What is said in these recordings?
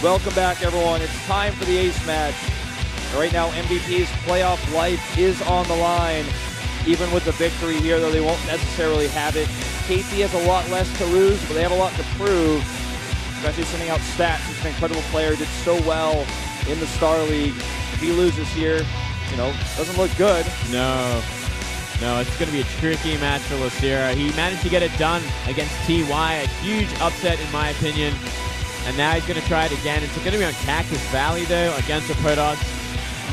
Welcome back, everyone. It's time for the ace match. Right now, MVP's playoff life is on the line. Even with the victory here, though, they won't necessarily have it. KT has a lot less to lose, but they have a lot to prove, especially sending out Stats. He's an incredible player, did so well in the Star League. If he loses here, you know, doesn't look good. No, it's going to be a tricky match for Losira. He managed to get it done against TY, a huge upset in my opinion. And now he's going to try it again. It's going to be on Cactus Valley, though, against a Protoss.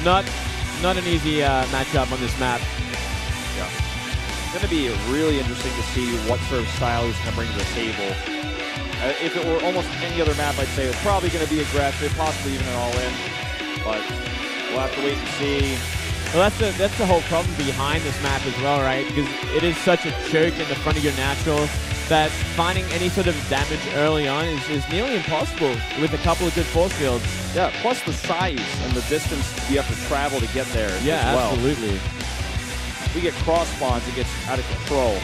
Not an easy matchup on this map. Yeah. It's going to be really interesting to see what sort of style he's going to bring to the table. If it were almost any other map, I'd say it's probably going to be aggressive, possibly even an all-in. But we'll have to wait and see. Well, that's the whole problem behind this map as well, right? Because it is such a choke in the front of your natural that finding any sort of damage early on is nearly impossible with a couple of good force fields. Yeah, plus the size and the distance you have to travel to get there yeah, as well. Absolutely. If we get cross spawns, it gets out of control.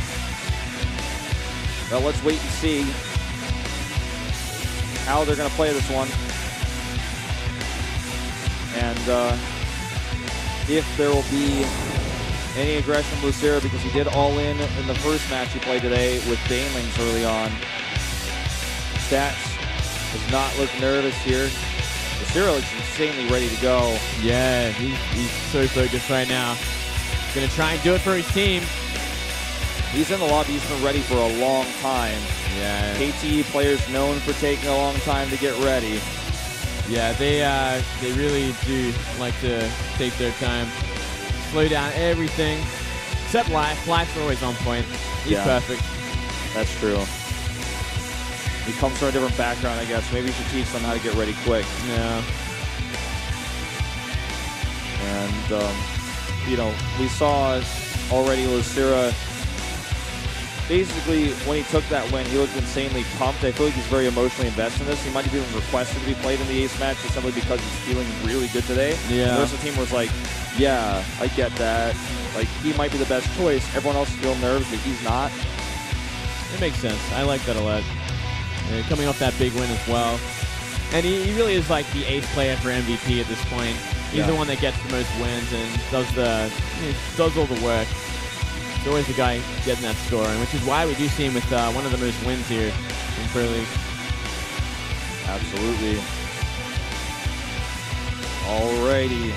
Well, let's wait and see how they're going to play this one. And if there will be any aggression from Losira, because he did all in the first match he played today with Banelings early on. Stats does not look nervous here. Losira looks insanely ready to go. Yeah, he's so focused right now. He's going to try and do it for his team. He's in the lobby. He's been ready for a long time. Yeah. KT players known for taking a long time to get ready. Yeah, they really do like to take their time. Slow down everything, except Life. Life's always on point. He's perfect. That's true. He comes from a different background, I guess. Maybe we should teach them how to get ready quick. Yeah. And, you know, we saw already Losira, basically, when he took that win, he looked insanely pumped. I feel like he's very emotionally invested in this. He might have even requested to be played in the ace match just simply because he's feeling really good today. Yeah. The rest of the team was like, yeah, I get that. Like, he might be the best choice. Everyone else is feeling nervous, but he's not. It makes sense. I like that a lot. Coming off that big win as well. And he really is like the ace player for MVP at this point. He's the one that gets the most wins and does all the work. He's always the guy getting that score, and which is why we do see him with one of the most wins here in Pro League. Absolutely. Alrighty.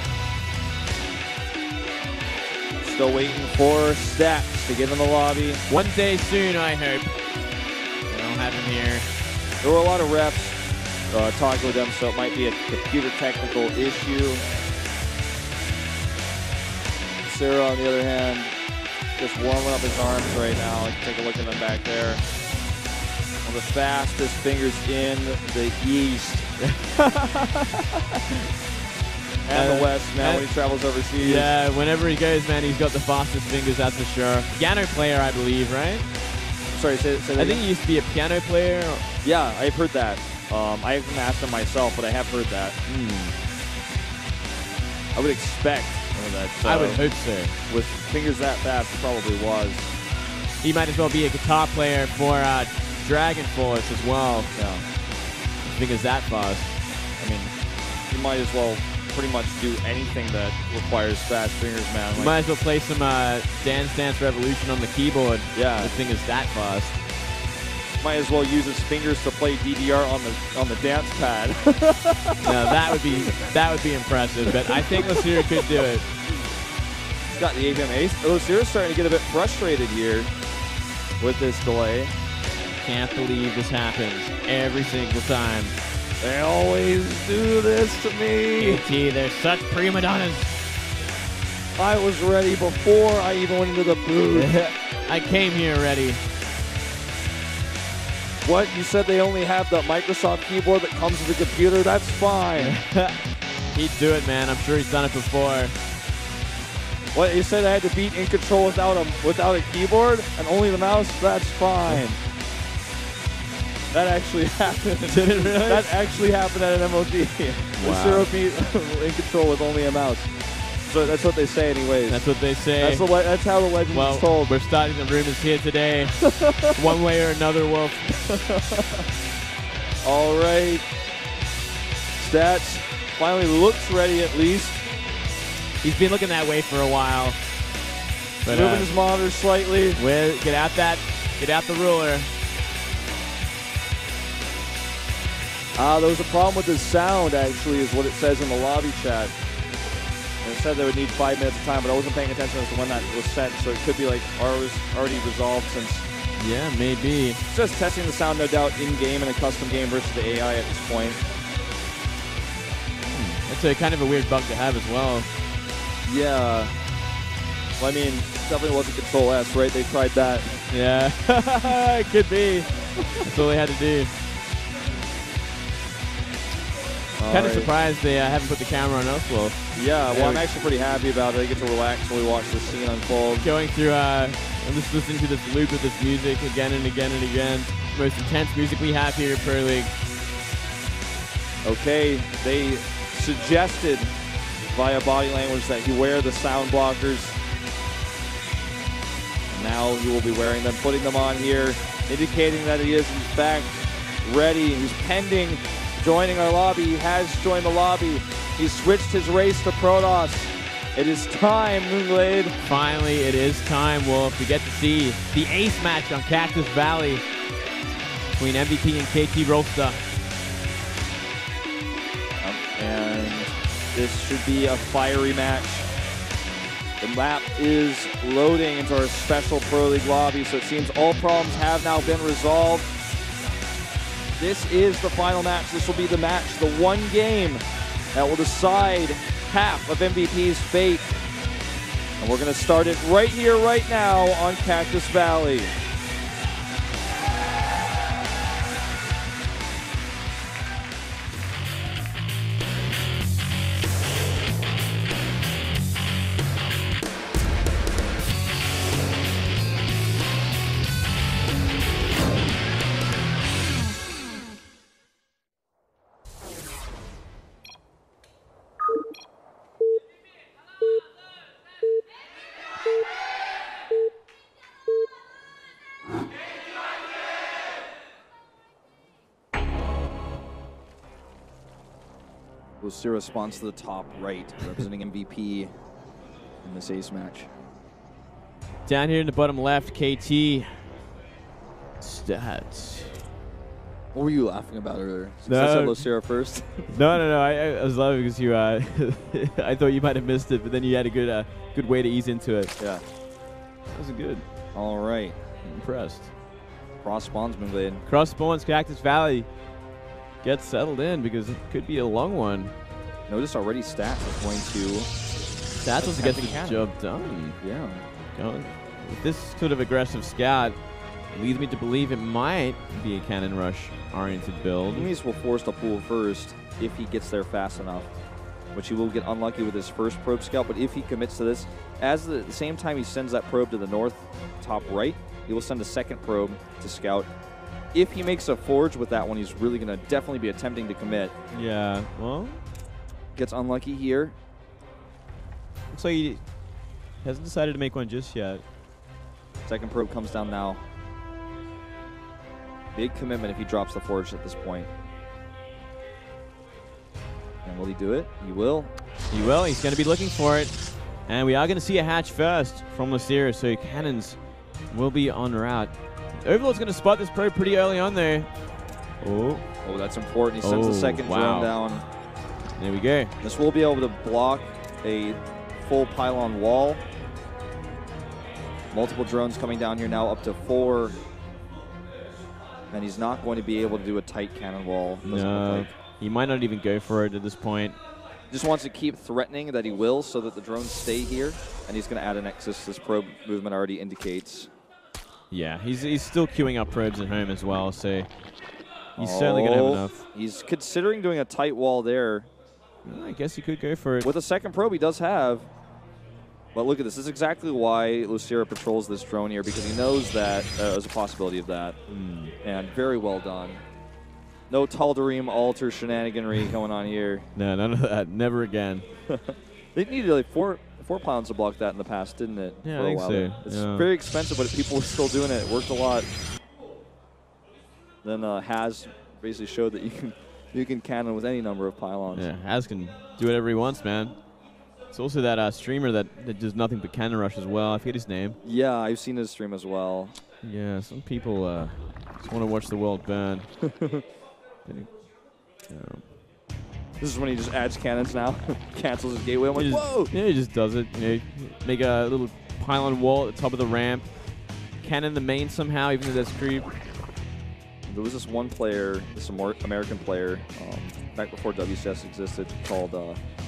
Still waiting for Stats to get in the lobby. One day soon, I hope. We don't have him here. There were a lot of reps talking with them, so it might be a computer technical issue. Sarah, on the other hand, just warming up his arms right now. Take a look at him back there. One of the fastest fingers in the East. And the West, man, when he travels overseas. Yeah, whenever he goes, man, he's got the fastest fingers, that's for sure. Piano player, I believe, right? Sorry, say that I think he used to be a piano player. Yeah, I've heard that. I haven't asked him myself, but I have heard that. I would expect that. I would hope so. With fingers that fast, he probably was. He might as well be a guitar player for Dragon Force as well. Yeah. Fingers that fast. I mean, he might as well pretty much do anything that requires fast fingers, man. Like, might as well play some Dance Dance Revolution on the keyboard. Yeah. With fingers that fast. Might as well use his fingers to play DDR on the dance pad. No, that would be impressive, but I think Losira could do it. He's got the APM ace. Losira's starting to get a bit frustrated here with this delay. Can't believe this happens every single time. They always do this to me. KT, they're such prima donnas. I was ready before I even went into the booth. I came here ready. What? You said they only have the Microsoft keyboard that comes with the computer? That's fine. He'd do it, man. I'm sure he's done it before. What? You said I had to beat In Control without a keyboard and only the mouse? That's fine. That actually happened. Did it really? That actually happened at an MOD. Wow. Zero beat In Control with only a mouse. So that's what they say anyways. That's what they say. That's how the legend is told. We're starting the rumors here today. One way or another, Wolf. All right. Stats finally looks ready at least. He's been looking that way for a while. But, moving his monitor slightly. Get out the ruler. There was a problem with his sound, actually, is what it says in the lobby chat. And it said they would need 5 minutes of time, but I wasn't paying attention as to when that was set, so it could be like already resolved since. Yeah, maybe. It's just testing the sound, no doubt, in-game in a custom game versus the AI at this point. That's a kind of a weird bug to have as well. Yeah. Well, I mean, definitely wasn't Control S, right? They tried that. Yeah, it could be. That's all they had to do. Kind of surprised they haven't put the camera on us. Well, yeah, well, I'm actually pretty happy about it. I get to relax while we watch the scene unfold. Going through, I'm just listening to this loop of this music again and again and again. Most intense music we have here at Pro League. Okay, they suggested via body language that he wear the sound blockers. Now he will be wearing them, putting them on here, indicating that he is in fact ready. He's pending joining our lobby. He has joined the lobby. He switched his race to Protoss. It is time, Moonglade. Finally, it is time, Wolf. We get to see the ace match on Cactus Valley between MVP and KT Rolster. And this should be a fiery match. The map is loading into our special Pro League lobby, so it seems all problems have now been resolved. This is the final match. This will be the match, the one game that will decide half of MVP's fate. And we're going to start it right here, right now on Cactus Valley. Losira responds to the top right, representing MVP in this ace match. Down here in the bottom left, KT. Stats. What were you laughing about earlier? No. I said Losira first. No. I was laughing because you. I thought you might have missed it, but then you had a good way to ease into it. Yeah. That was good. All right. Impressed. Cross spawns, Moonglade. Cross spawns, Cactus Valley. Get settled in because it could be a long one. Notice already Stats is going to. Stats wants to get the job done. Yeah. With this sort of aggressive scout, it leads me to believe it might be a cannon rush oriented build. Enemies will force the pool first if he gets there fast enough, which he will get unlucky with his first probe scout. But if he commits to this, at the same time he sends that probe to the north top right, he will send a second probe to scout. If he makes a forge with that one, he's really going to definitely be attempting to commit. Yeah, well. Gets unlucky here. Looks like he hasn't decided to make one just yet. Second probe comes down now. Big commitment if he drops the forge at this point. And will he do it? He will. He will. He's going to be looking for it. And we are going to see a hatch first from Losira, so cannons will be en route. Overlord's going to spot this probe pretty early on there. Oh, that's important. He sends the second drone down. There we go. This will be able to block a full pylon wall. Multiple drones coming down here now, up to 4. And he's not going to be able to do a tight cannon wall. No, he might not even go for it at this point. Just wants to keep threatening that he will so that the drones stay here. And he's going to add a nexus. This probe movement already indicates. Yeah, he's still queuing up probes at home as well, so he's certainly going to have enough. He's considering doing a tight wall there. I guess he could go for it. With a second probe, he does have. But look at this. This is exactly why Losira patrols this drone here, because he knows that there's a possibility of that. And very well done. No Tal'Darim altar shenaniganry going on here. No, none of that. Never again. They needed like four pylons to block that in the past, didn't it? Yeah, I think so. It's very expensive, but people were still doing it. It worked a lot. Then Has basically showed that you can You can cannon with any number of pylons. Yeah, Az can do whatever he wants, man. It's also that streamer that does nothing but cannon rush as well. I forget his name. Yeah, I've seen his stream as well. Yeah, some people just want to watch the world burn. This is when he just adds cannons now. Cancels his gateway. I'm like, whoa! Yeah, he just does it. You know, make a little pylon wall at the top of the ramp. Cannon the main somehow, even though that's creep. There was this one player, this American player, back before WCS existed, called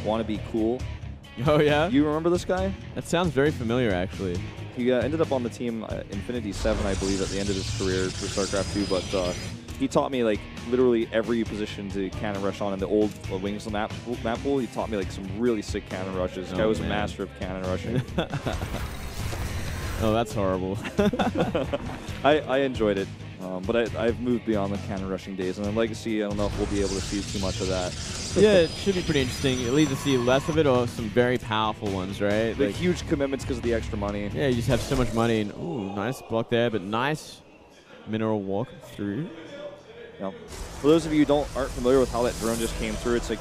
Wannabe Cool. Oh, yeah? You remember this guy? That sounds very familiar, actually. He ended up on the team Infinity 7, I believe, at the end of his career for Starcraft 2, but he taught me like literally every position to cannon rush on in the old Wings map pool. He taught me like some really sick cannon rushes. This guy was a master of cannon rushing. Oh, that's horrible. I enjoyed it, but I've moved beyond the cannon rushing days, and in Legacy, I don't know if we'll be able to see too much of that. Yeah, it should be pretty interesting. At least to see less of it or some very powerful ones, right? The huge commitments because of the extra money. Yeah, you just have so much money. And, ooh, nice block there, but nice mineral walk through. Yep. For those of you who aren't familiar with how that drone just came through, it's like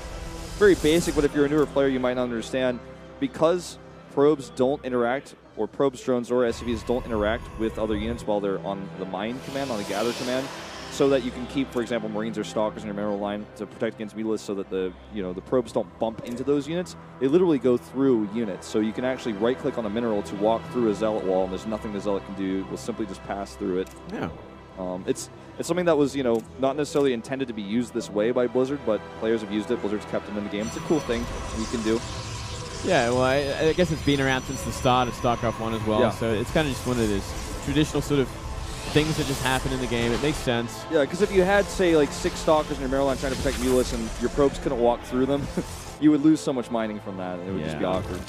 very basic, but if you're a newer player, you might not understand. Because probes don't interact, or probes, drones, or SCVs don't interact with other units while they're on the mine command, on the gather command, so that you can keep, for example, Marines or Stalkers in your mineral line to protect against mutalisks, so that the probes don't bump into those units. They literally go through units, so you can actually right-click on a mineral to walk through a Zealot wall, and there's nothing the Zealot can do. It will simply just pass through it. Yeah. It's something that was, not necessarily intended to be used this way by Blizzard, but players have used it. Blizzard's kept it in the game. It's a cool thing you can do. Yeah, well, I guess it's been around since the start of StarCraft 1 as well, yeah. So it's kind of just one of those traditional sort of things that just happen in the game. It makes sense. Yeah, because if you had, say, like 6 Stalkers in your mineral line trying to protect mutalisks and your probes couldn't walk through them, you would lose so much mining from that. It would just be awkward.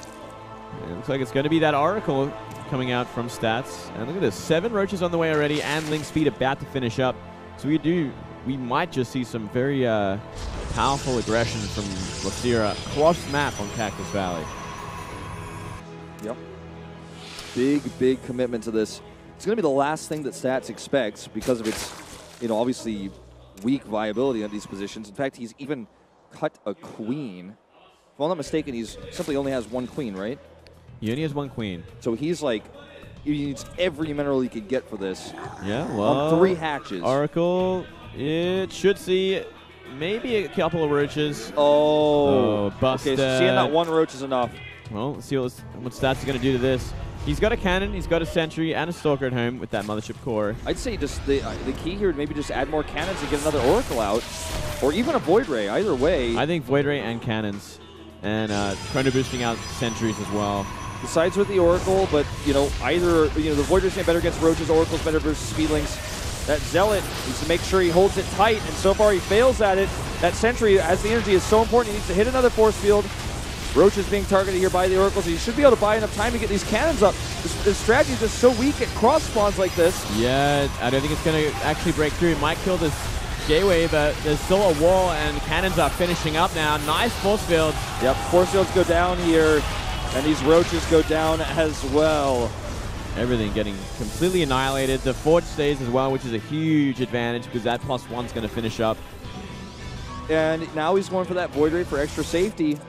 It looks like it's going to be that Oracle coming out from stats. And look at this, 7 roaches on the way already, and Link Speed about to finish up. So we might just see some very powerful aggression from Losira across map on Cactus Valley. Yep. Big commitment to this. It's going to be the last thing that Stats expects because of its, obviously weak viability at these positions. In fact, he's even cut a queen. If I'm not mistaken, he simply only has 1 queen, right? He only has 1 queen. So he's like, he needs every mineral he could get for this. Yeah, well. On 3 hatches. Oracle, it should see maybe a couple of roaches. Oh, busted. Okay, so seeing that 1 roach is enough. Well, let's see what Stats is going to do to this. He's got a cannon, he's got a sentry, and a stalker at home with that mothership core. I'd say just the key here would maybe just add more cannons and get another Oracle out, or even a Void Ray. Either way. I think Void Ray and cannons, and chrono boosting out sentries as well. Besides with the Oracle, but either the Void Ray's better against roaches, Oracle's better versus Speedlings. That Zealot needs to make sure he holds it tight, and so far he fails at it. That sentry, as the energy is so important, he needs to hit another force field. Roach is being targeted here by the Oracle, so you should be able to buy enough time to get these cannons up. This strategy is just so weak at cross spawns like this. Yeah, I don't think it's going to actually break through. It might kill this gateway, but there's still a wall, and cannons are finishing up now. Nice force field. Yep, force fields go down here, and these roaches go down as well. Everything getting completely annihilated. The forge stays as well, which is a huge advantage because that +1's going to finish up. And now he's going for that Void Ray for extra safety.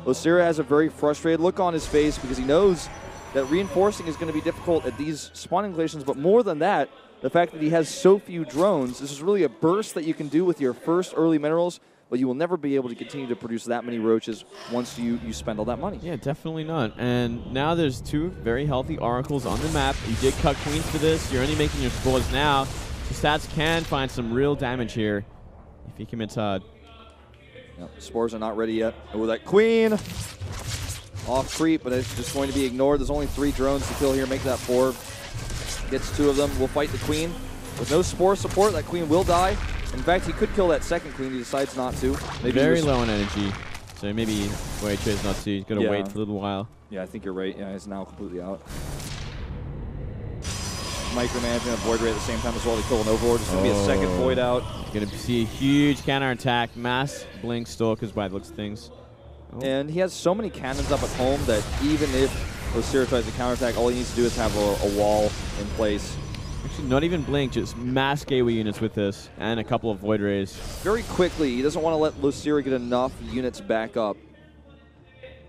Losira has a very frustrated look on his face because he knows that reinforcing is going to be difficult at these spawning locations, but more than that, the fact that he has so few drones, this is really a burst that you can do with your first early minerals, but you will never be able to continue to produce that many roaches once you spend all that money. Yeah, definitely not. And now there's 2 very healthy Oracles on the map. You did cut queens for this. You're only making your scores now. So Stats can find some real damage here if he commits hard. Yep, spores are not ready yet. Oh, that queen! Off creep, but it's just going to be ignored. There's only 3 drones to kill here. Make that 4. Gets 2 of them. We'll fight the queen. With no spore support, that queen will die. In fact, he could kill that second queen. He decides not to. Maybe very low on energy. So maybe where he chose not to. He's got to wait for a little while. Yeah, I think you're right. Yeah, he's now completely out. Micromanaging a Void Ray at the same time as well to kill an Overlord. It's going to be a second Void out. Going to see a huge counter attack. Mass Blink Stalkers by the looks of things. Oh. And he has so many cannons up at home that even if Losira tries to counterattack, all he needs to do is have a wall in place. Actually, not even Blink, just mass gateway units with this, and a couple of Void Rays. Very quickly, he doesn't want to let Losira get enough units back up.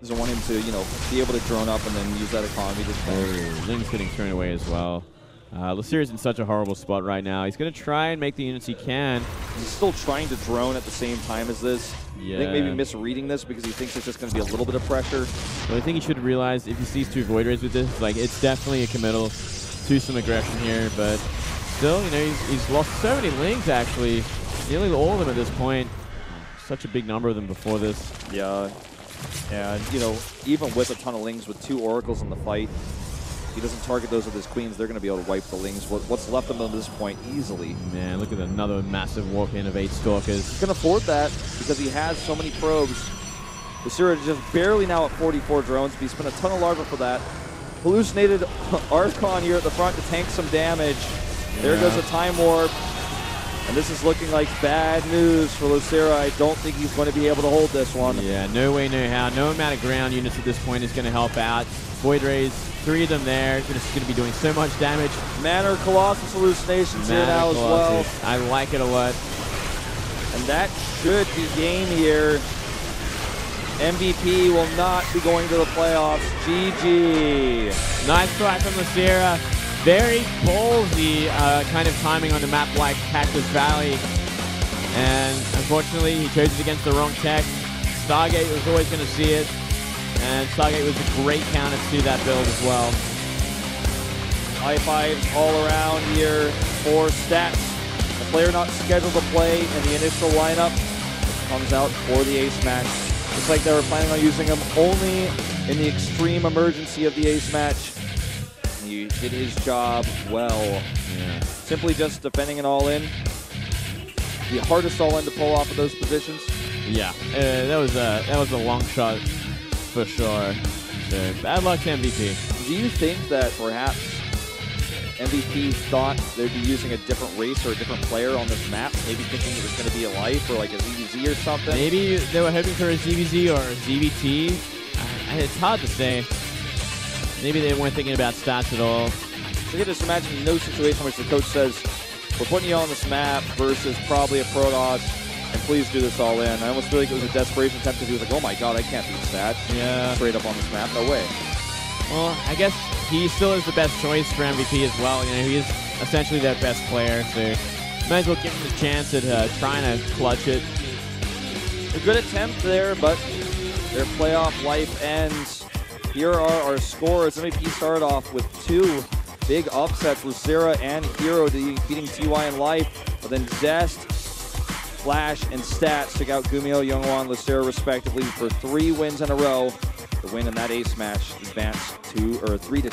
Doesn't want him to, you know, be able to drone up and then use that economy to Oh, Link's getting thrown away as well. Losira's in such a horrible spot right now. He's going to try and make the units he can. He's still trying to drone at the same time as this. Yeah. I think maybe misreading this because he thinks it's just going to be a little bit of pressure. But I think he should realize if he sees 2 Void Rays with this, like, it's definitely a committal to some aggression here. But still, you know, he's lost so many Lings, actually. Nearly all of them at this point. Such a big number of them before this. Yeah. And, you know, even with a ton of Lings, with 2 Oracles in the fight, he doesn't target those with his Queens. They're going to be able to wipe the Lings. What's left of them at this point easily. Man, look at another massive warp in of 8 Stalkers. He can afford that because he has so many probes. Losira is just barely now at 44 drones, but he spent a ton of larva for that. Hallucinated Archon here at the front to tank some damage. Yeah. There goes a Time Warp. And this is looking like bad news for Losira. I don't think he's going to be able to hold this one. Yeah, no way, no how. No amount of ground units at this point is going to help out. Void Rays, 3 of them there. This is going to be doing so much damage. Manor Colossus hallucinations here now as well. I like it a lot. And that should be game here. MVP will not be going to the playoffs. GG. Nice try from Losira. Very ballsy kind of timing on the map like Cactus Valley. And unfortunately, he chose it against the wrong tech. Stargate was always going to see it. And Stargate was a great counter to that build as well. High fives all around here for Stats. A player not scheduled to play in the initial lineup comes out for the ace match. Looks like they were planning on using him only in the extreme emergency of the ace match. He did his job well. Yeah. Simply just defending an all-in. The hardest all-in to pull off of those positions. Yeah, that was a long shot for sure. So bad luck to MVP. Do you think that perhaps MVP thought they'd be using a different race or a different player on this map? Maybe thinking it was going to be a Life or like a ZVZ or something? Maybe they were hoping for a ZVZ or a ZVT. It's hard to say. Maybe they weren't thinking about Stats at all. So you can just imagine no situation in which the coach says, we're putting you on this map versus probably a Protoss, and please do this all in. I almost feel like it was a desperation attempt because he was like, oh my god, I can't beat Stats. Yeah. Straight up on this map, no way. Well, I guess he still is the best choice for MVP as well. You know, he is essentially their best player, so might as well give him the chance at trying to clutch it. A good attempt there, but their playoff life ends. Here are our scores. MVP started off with 2 big upsets, Losira and Hero beating TY in Life, but then Zest, Flash, and Stats took out Gumiho, Youngwon, and Losira respectively for 3 wins in a row. The win in that ace match advanced 3-2.